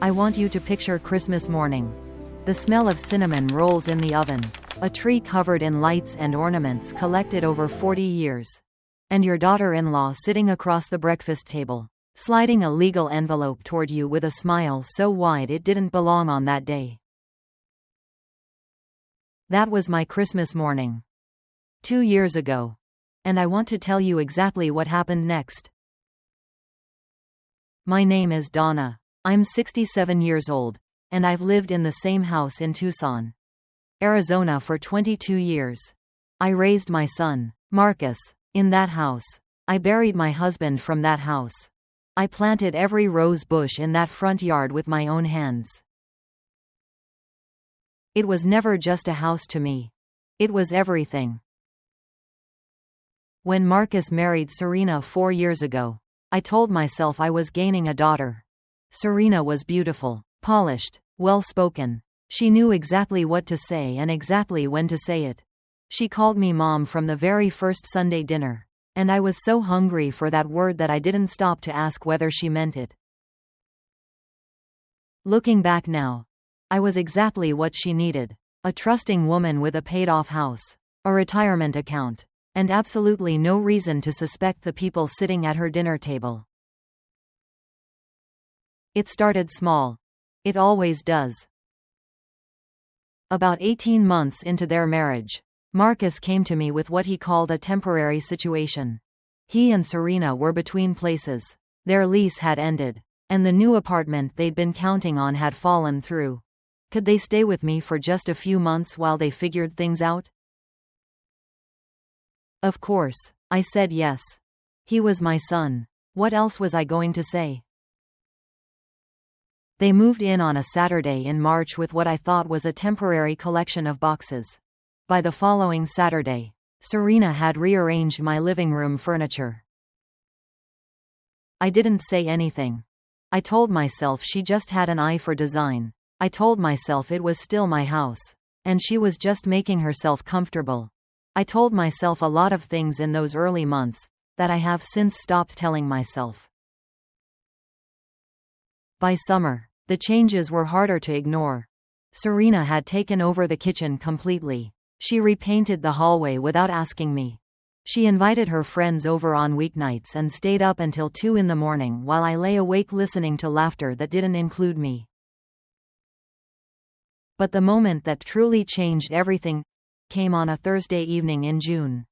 I want you to picture Christmas morning. The smell of cinnamon rolls in the oven. A tree covered in lights and ornaments collected over 40 years. And your daughter-in-law sitting across the breakfast table, sliding a legal envelope toward you with a smile so wide it didn't belong on that day. That was my Christmas morning. 2 years ago. And I want to tell you exactly what happened next. My name is Donna. I'm 67 years old, and I've lived in the same house in Tucson, Arizona for 22 years. I raised my son, Marcus, in that house. I buried my husband from that house. I planted every rose bush in that front yard with my own hands. It was never just a house to me. It was everything. When Marcus married Serena 4 years ago, I told myself I was gaining a daughter. Serena was beautiful, polished, well-spoken. She knew exactly what to say and exactly when to say it. She called me Mom from the very first Sunday dinner, and I was so hungry for that word that I didn't stop to ask whether she meant it. Looking back now, I was exactly what she needed. A trusting woman with a paid-off house, a retirement account, and absolutely no reason to suspect the people sitting at her dinner table. It started small. It always does. About 18 months into their marriage, Marcus came to me with what he called a temporary situation. He and Serena were between places. Their lease had ended, and the new apartment they'd been counting on had fallen through. Could they stay with me for just a few months while they figured things out? Of course, I said yes. He was my son. What else was I going to say? They moved in on a Saturday in March with what I thought was a temporary collection of boxes. By the following Saturday, Serena had rearranged my living room furniture. I didn't say anything. I told myself she just had an eye for design. I told myself it was still my house, and she was just making herself comfortable. I told myself a lot of things in those early months that I have since stopped telling myself. By summer, the changes were harder to ignore. Serena had taken over the kitchen completely. She repainted the hallway without asking me. She invited her friends over on weeknights and stayed up until 2 in the morning while I lay awake listening to laughter that didn't include me. But the moment that truly changed everything came on a Thursday evening in June.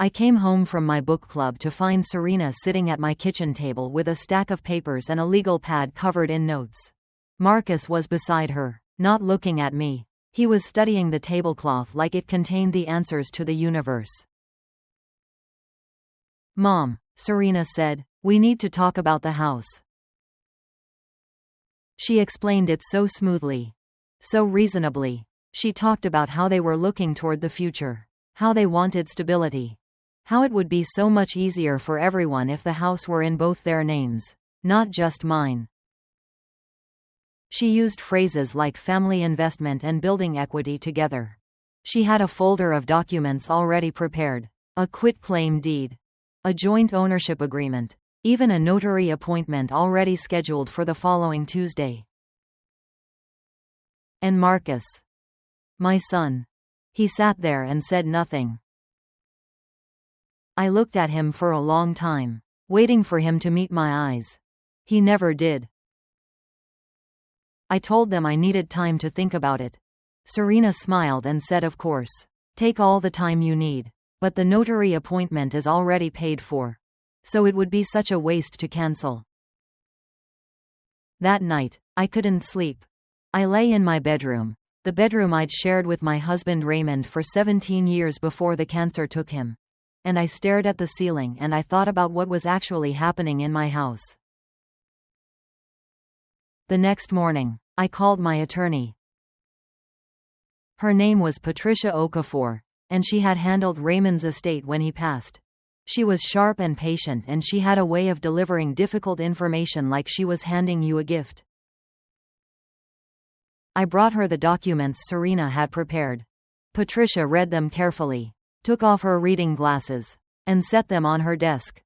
I came home from my book club to find Serena sitting at my kitchen table with a stack of papers and a legal pad covered in notes. Marcus was beside her, not looking at me. He was studying the tablecloth like it contained the answers to the universe. "Mom," Serena said, "we need to talk about the house." She explained it so smoothly, so reasonably. She talked about how they were looking toward the future, how they wanted stability, how it would be so much easier for everyone if the house were in both their names, not just mine. She used phrases like family investment and building equity together. She had a folder of documents already prepared, a quitclaim deed, a joint ownership agreement, even a notary appointment already scheduled for the following Tuesday. And Marcus, my son, he sat there and said nothing. I looked at him for a long time, waiting for him to meet my eyes. He never did. I told them I needed time to think about it. Serena smiled and said, "Of course. Take all the time you need. But the notary appointment is already paid for. So it would be such a waste to cancel." That night, I couldn't sleep. I lay in my bedroom, the bedroom I'd shared with my husband Raymond for 17 years before the cancer took him. And I stared at the ceiling and I thought about what was actually happening in my house. The next morning, I called my attorney. Her name was Patricia Okafor, and she had handled Raymond's estate when he passed. She was sharp and patient, and she had a way of delivering difficult information like she was handing you a gift. I brought her the documents Serena had prepared. Patricia read them carefully, took off her reading glasses, and set them on her desk.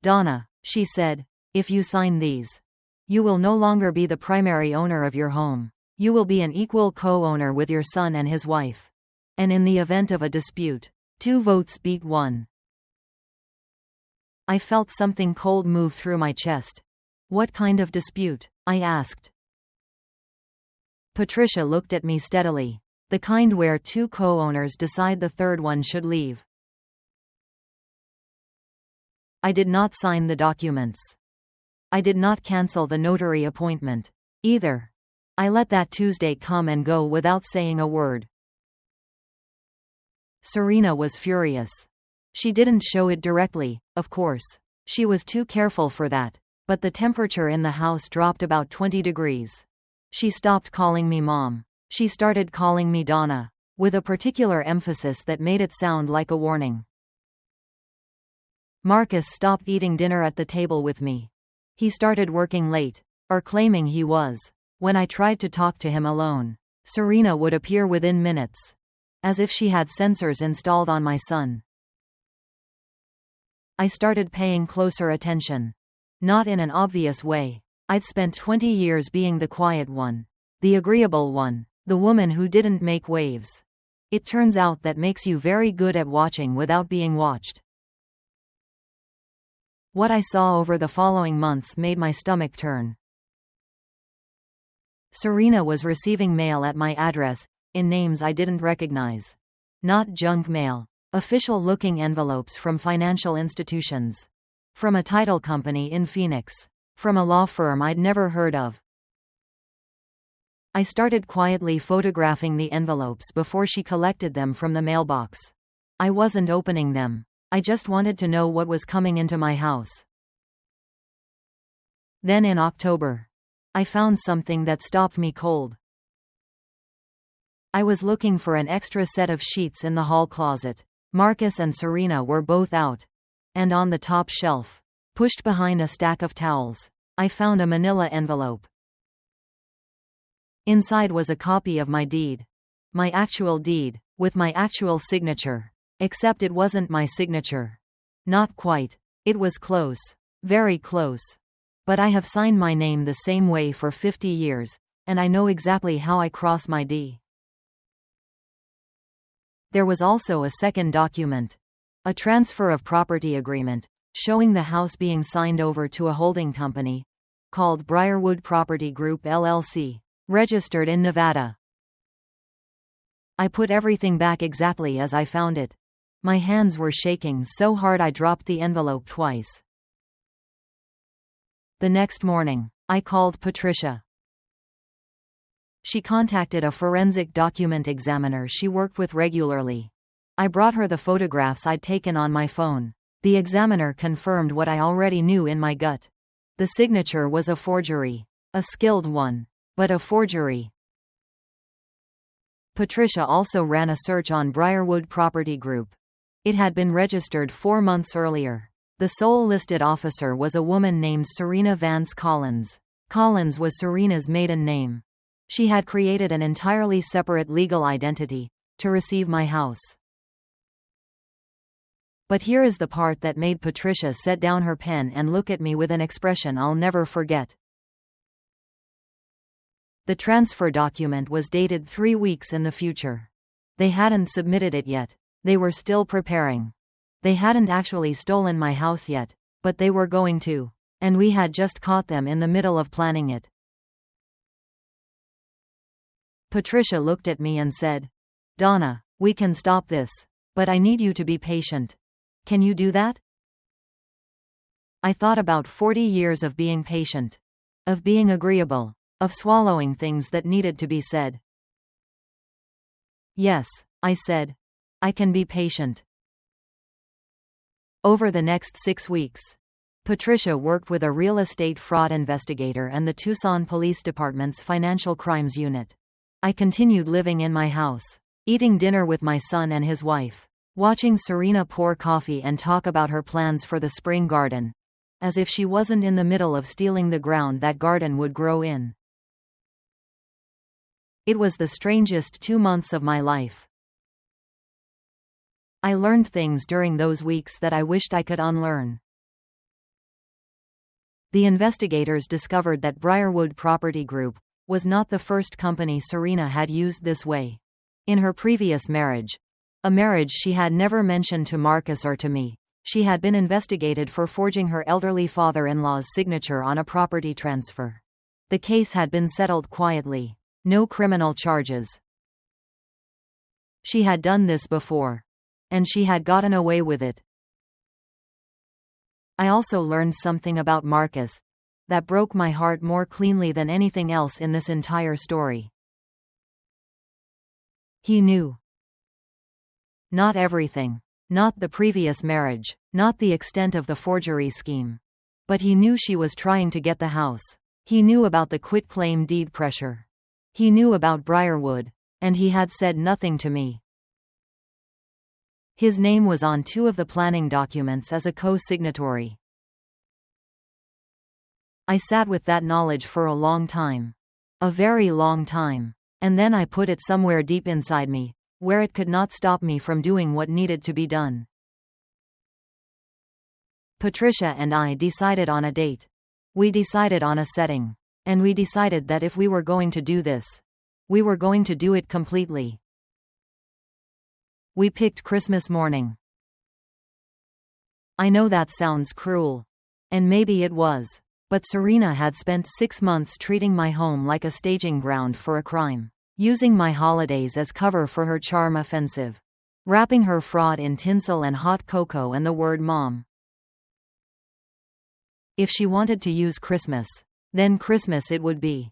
"Donna," she said, If you sign these, you will no longer be the primary owner of your home. You will be an equal co-owner with your son and his wife. And in the event of a dispute, 2 votes beat 1. I felt something cold move through my chest. What kind of dispute? I asked. Patricia looked at me steadily. The kind where 2 co-owners decide the third one should leave. I did not sign the documents. I did not cancel the notary appointment, either. I let that Tuesday come and go without saying a word. Serena was furious. She didn't show it directly, of course. She was too careful for that. But the temperature in the house dropped about 20 degrees. She stopped calling me Mom. She started calling me Donna, with a particular emphasis that made it sound like a warning. Marcus stopped eating dinner at the table with me. He started working late, or claiming he was. When I tried to talk to him alone, Serena would appear within minutes, as if she had sensors installed on my son. I started paying closer attention. Not in an obvious way. I'd spent 20 years being the quiet one, the agreeable one, the woman who didn't make waves. It turns out that makes you very good at watching without being watched. What I saw over the following months made my stomach turn. Serena was receiving mail at my address, in names I didn't recognize. Not junk mail. Official-looking envelopes from financial institutions. From a title company in Phoenix. From a law firm I'd never heard of. I started quietly photographing the envelopes before she collected them from the mailbox. I wasn't opening them. I just wanted to know what was coming into my house. Then in October, I found something that stopped me cold. I was looking for an extra set of sheets in the hall closet. Marcus and Serena were both out. And on the top shelf, pushed behind a stack of towels, I found a manila envelope. Inside was a copy of my deed. My actual deed, with my actual signature. Except it wasn't my signature. Not quite. It was close. Very close. But I have signed my name the same way for 50 years, and I know exactly how I cross my D. There was also a second document. A transfer of property agreement, showing the house being signed over to a holding company, called Briarwood Property Group LLC, registered in Nevada. I put everything back exactly as I found it. My hands were shaking so hard I dropped the envelope twice. The next morning, I called Patricia. She contacted a forensic document examiner she worked with regularly. I brought her the photographs I'd taken on my phone. The examiner confirmed what I already knew in my gut. The signature was a forgery. A skilled one, but a forgery. Patricia also ran a search on Briarwood Property Group. It had been registered 4 months earlier. The sole listed officer was a woman named Serena Vance Collins. Collins was Serena's maiden name. She had created an entirely separate legal identity to receive my house. But here is the part that made Patricia set down her pen and look at me with an expression I'll never forget. The transfer document was dated 3 weeks in the future. They hadn't submitted it yet. They were still preparing. They hadn't actually stolen my house yet, but they were going to. And we had just caught them in the middle of planning it. Patricia looked at me and said, "Donna, we can stop this. But I need you to be patient. Can you do that?" I thought about 40 years of being patient. Of being agreeable. Of swallowing things that needed to be said. "Yes," I said. "I can be patient." Over the next 6 weeks, Patricia worked with a real estate fraud investigator and the Tucson Police Department's Financial Crimes Unit. I continued living in my house, eating dinner with my son and his wife, watching Serena pour coffee and talk about her plans for the spring garden, as if she wasn't in the middle of stealing the ground that garden would grow in. It was the strangest 2 months of my life. I learned things during those weeks that I wished I could unlearn. The investigators discovered that Briarwood Property Group was not the first company Serena had used this way. In her previous marriage, a marriage she had never mentioned to Marcus or to me, she had been investigated for forging her elderly father-in-law's signature on a property transfer. The case had been settled quietly. No criminal charges. She had done this before. And she had gotten away with it. I also learned something about Marcus that broke my heart more cleanly than anything else in this entire story. He knew. Not everything. Not the previous marriage. Not the extent of the forgery scheme. But he knew she was trying to get the house. He knew about the quitclaim deed pressure. He knew about Briarwood. And he had said nothing to me. His name was on 2 of the planning documents as a co-signatory. I sat with that knowledge for a long time. A very long time. And then I put it somewhere deep inside me, where it could not stop me from doing what needed to be done. Patricia and I decided on a date. We decided on a setting. And we decided that if we were going to do this, we were going to do it completely. We picked Christmas morning. I know that sounds cruel. And maybe it was. But Serena had spent 6 months treating my home like a staging ground for a crime, using my holidays as cover for her charm offensive, wrapping her fraud in tinsel and hot cocoa and the word mom. If she wanted to use Christmas, then Christmas it would be.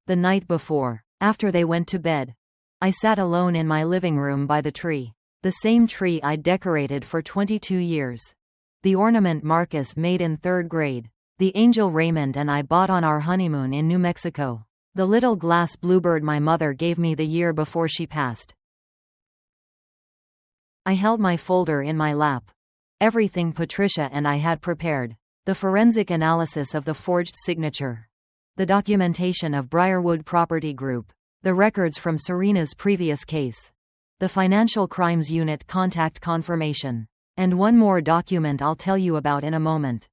The night before, after they went to bed, I sat alone in my living room by the tree, the same tree I'd decorated for 22 years. The ornament Marcus made in 3rd grade, the angel Raymond and I bought on our honeymoon in New Mexico, the little glass bluebird my mother gave me the year before she passed. I held my folder in my lap. Everything Patricia and I had prepared. The forensic analysis of the forged signature. The documentation of Briarwood Property Group. The records from Serena's previous case. The Financial Crimes Unit contact confirmation. And one more document I'll tell you about in a moment.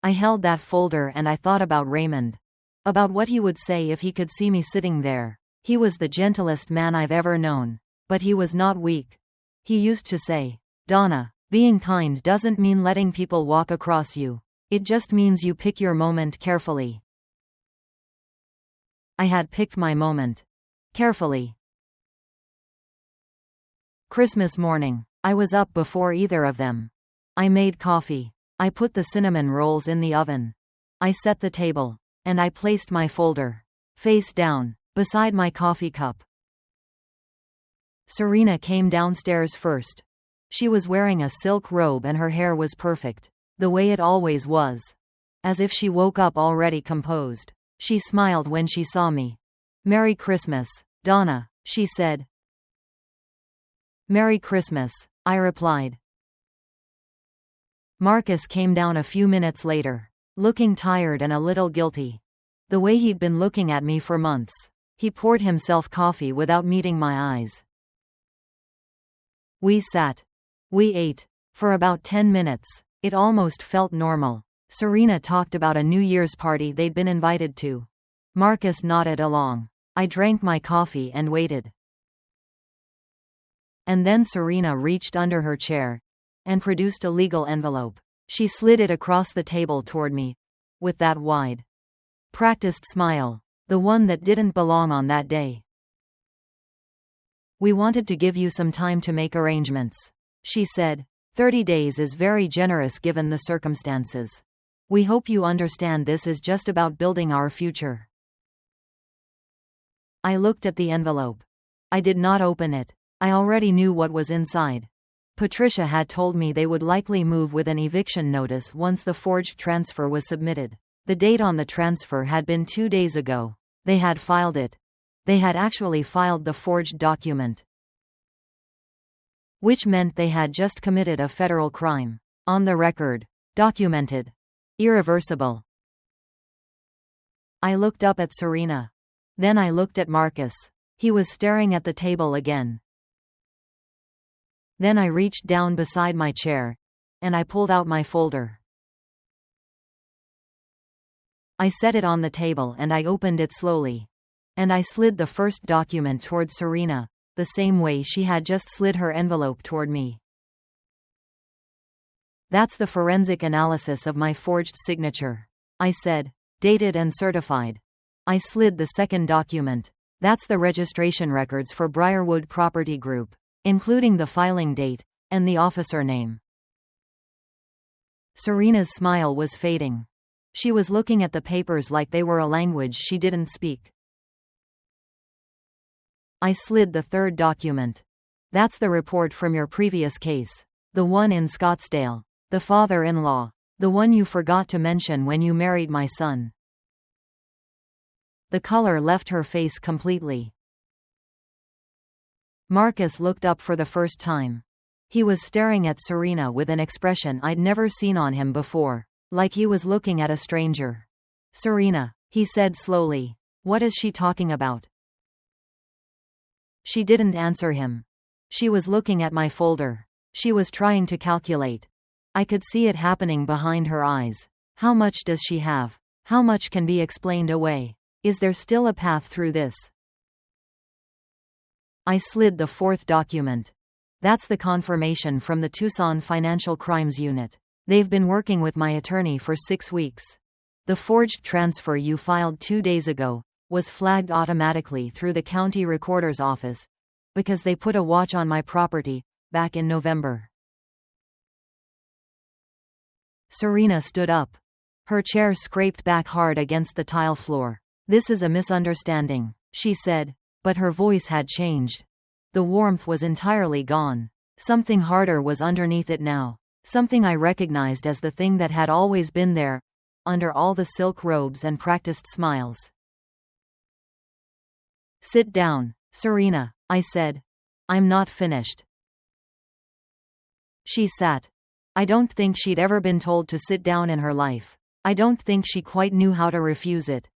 I held that folder and I thought about Raymond. About what he would say if he could see me sitting there. He was the gentlest man I've ever known. But he was not weak. He used to say, "Donna, being kind doesn't mean letting people walk across you. It just means you pick your moment carefully." I had picked my moment. Carefully. Christmas morning. I was up before either of them. I made coffee. I put the cinnamon rolls in the oven. I set the table. And I placed my folder, face down, beside my coffee cup. Serena came downstairs first. She was wearing a silk robe and her hair was perfect, the way it always was. As if she woke up already composed. She smiled when she saw me. "Merry Christmas, Donna," she said. "Merry Christmas," I replied. Marcus came down a few minutes later, looking tired and a little guilty. The way he'd been looking at me for months. He poured himself coffee without meeting my eyes. We sat. We ate. For about 10 minutes. It almost felt normal. Serena talked about a New Year's party they'd been invited to. Marcus nodded along. I drank my coffee and waited. And then Serena reached under her chair and produced a legal envelope. She slid it across the table toward me, with that wide, practiced smile, the one that didn't belong on that day. "We wanted to give you some time to make arrangements," she said. 30 days is very generous given the circumstances. We hope you understand this is just about building our future." I looked at the envelope. I did not open it. I already knew what was inside. Patricia had told me they would likely move with an eviction notice once the forged transfer was submitted. The date on the transfer had been 2 days ago. They had filed it. They had actually filed the forged document. Which meant they had just committed a federal crime. On the record. Documented. Irreversible. I looked up at Serena. Then I looked at Marcus. He was staring at the table again. Then I reached down beside my chair and I pulled out my folder. I set it on the table and I opened it slowly. And I slid the first document toward Serena, the same way she had just slid her envelope toward me. That's the forensic analysis of my forged signature, I said. Dated and certified. I slid the second document. That's the registration records for Briarwood Property Group, including the filing date and the officer name. Serena's smile was fading. She was looking at the papers like they were a language she didn't speak. I slid the third document. That's the report from your previous case. The one in Scottsdale. The father-in-law. The one you forgot to mention when you married my son. The color left her face completely. Marcus looked up for the first time. He was staring at Serena with an expression I'd never seen on him before, like he was looking at a stranger. Serena, he said slowly. What is she talking about? She didn't answer him. She was looking at my folder. She was trying to calculate. I could see it happening behind her eyes. How much does she have? How much can be explained away? Is there still a path through this? I slid the fourth document. That's the confirmation from the Tucson Financial Crimes Unit. They've been working with my attorney for 6 weeks. The forged transfer you filed 2 days ago was flagged automatically through the county recorder's office because they put a watch on my property back in November. Serena stood up. Her chair scraped back hard against the tile floor. This is a misunderstanding, she said, but her voice had changed. The warmth was entirely gone. Something harder was underneath it now. Something I recognized as the thing that had always been there, under all the silk robes and practiced smiles. Sit down, Serena, I said. I'm not finished. She sat. I don't think she'd ever been told to sit down in her life. I don't think she quite knew how to refuse it.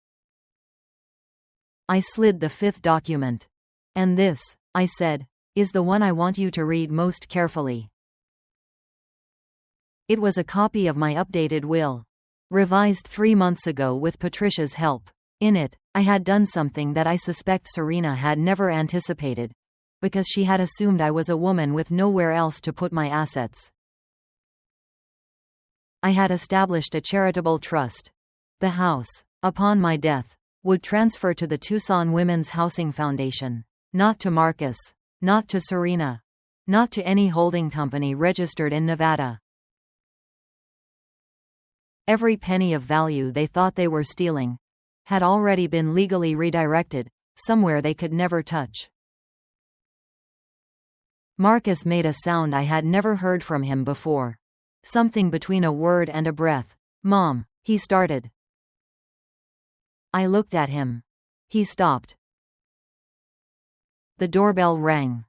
I slid the fifth document. And this, I said, is the one I want you to read most carefully. It was a copy of my updated will. Revised 3 months ago with Patricia's help. In it, I had done something that I suspect Serena had never anticipated, because she had assumed I was a woman with nowhere else to put my assets. I had established a charitable trust. The house, upon my death, would transfer to the Tucson Women's Housing Foundation. Not to Marcus. Not to Serena. Not to any holding company registered in Nevada. Every penny of value they thought they were stealing had already been legally redirected, somewhere they could never touch. Marcus made a sound I had never heard from him before. Something between a word and a breath. Mom, he started. I looked at him. He stopped. The doorbell rang.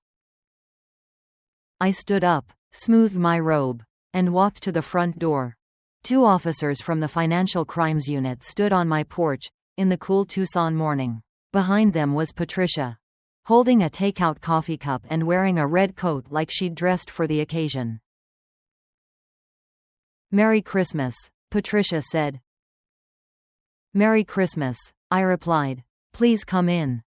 I stood up, smoothed my robe, and walked to the front door. 2 officers from the Financial Crimes Unit stood on my porch, in the cool Tucson morning. Behind them was Patricia, holding a takeout coffee cup and wearing a red coat like she'd dressed for the occasion. Merry Christmas, Patricia said. Merry Christmas, I replied. Please come in.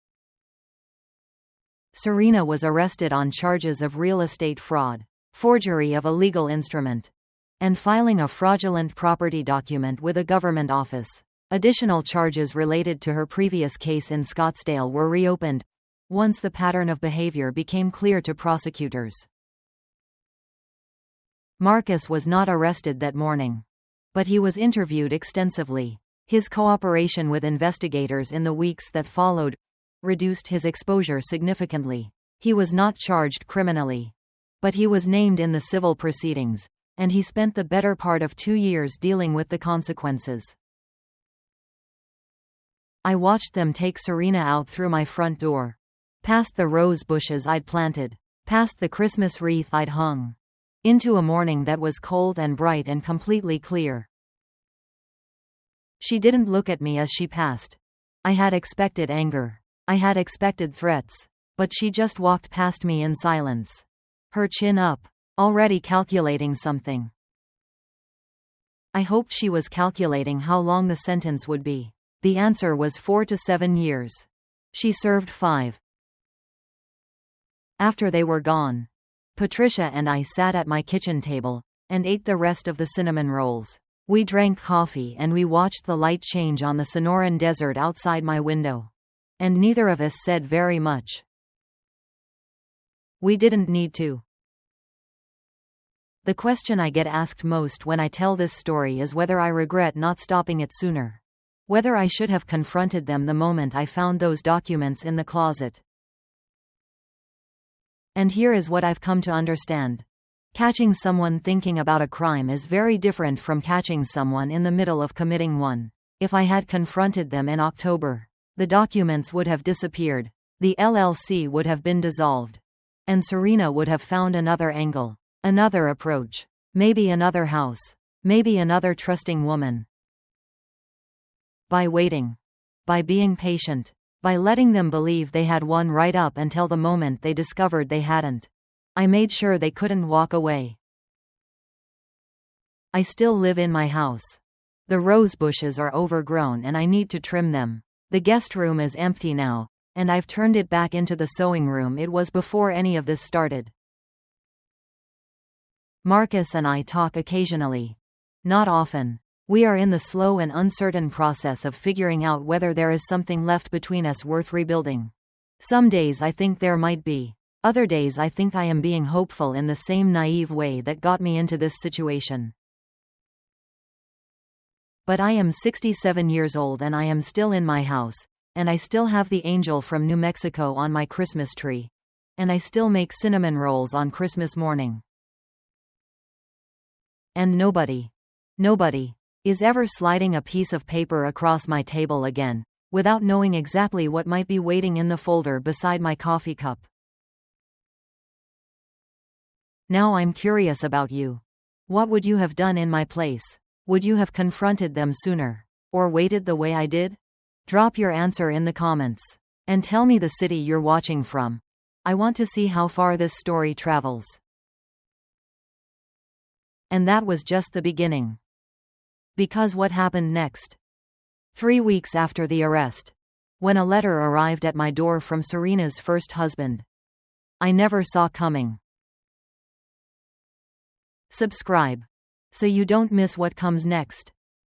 Serena was arrested on charges of real estate fraud, forgery of a legal instrument, and filing a fraudulent property document with a government office. Additional charges related to her previous case in Scottsdale were reopened once the pattern of behavior became clear to prosecutors. Marcus was not arrested that morning, but he was interviewed extensively. His cooperation with investigators in the weeks that followed reduced his exposure significantly. He was not charged criminally, but he was named in the civil proceedings, and he spent the better part of 2 years dealing with the consequences. I watched them take Serena out through my front door, past the rose bushes I'd planted, past the Christmas wreath I'd hung, into a morning that was cold and bright and completely clear. She didn't look at me as she passed. I had expected anger. I had expected threats. But she just walked past me in silence. Her chin up, already calculating something. I hoped she was calculating how long the sentence would be. The answer was 4 to 7 years. She served 5. After they were gone, Patricia and I sat at my kitchen table and ate the rest of the cinnamon rolls. We drank coffee and we watched the light change on the Sonoran Desert outside my window. And neither of us said very much. We didn't need to. The question I get asked most when I tell this story is whether I regret not stopping it sooner. Whether I should have confronted them the moment I found those documents in the closet. And here is what I've come to understand. Catching someone thinking about a crime is very different from catching someone in the middle of committing one. If I had confronted them in October, the documents would have disappeared, the LLC would have been dissolved, and Serena would have found another angle, another approach, maybe another house, maybe another trusting woman. By waiting, by being patient, by letting them believe they had won right up until the moment they discovered they hadn't, I made sure they couldn't walk away. I still live in my house. The rose bushes are overgrown and I need to trim them. The guest room is empty now, and I've turned it back into the sewing room it was before any of this started. Marcus and I talk occasionally. Not often. We are in the slow and uncertain process of figuring out whether there is something left between us worth rebuilding. Some days I think there might be. Other days I think I am being hopeful in the same naive way that got me into this situation. But I am 67 years old and I am still in my house, and I still have the angel from New Mexico on my Christmas tree. And I still make cinnamon rolls on Christmas morning. And nobody is ever sliding a piece of paper across my table again, without knowing exactly what might be waiting in the folder beside my coffee cup. Now I'm curious about you. What would you have done in my place? Would you have confronted them sooner? Or waited the way I did? Drop your answer in the comments. And tell me the city you're watching from. I want to see how far this story travels. And that was just the beginning. Because what happened next? 3 weeks after the arrest, when a letter arrived at my door from Serena's first husband, I never saw coming. Subscribe so you don't miss what comes next.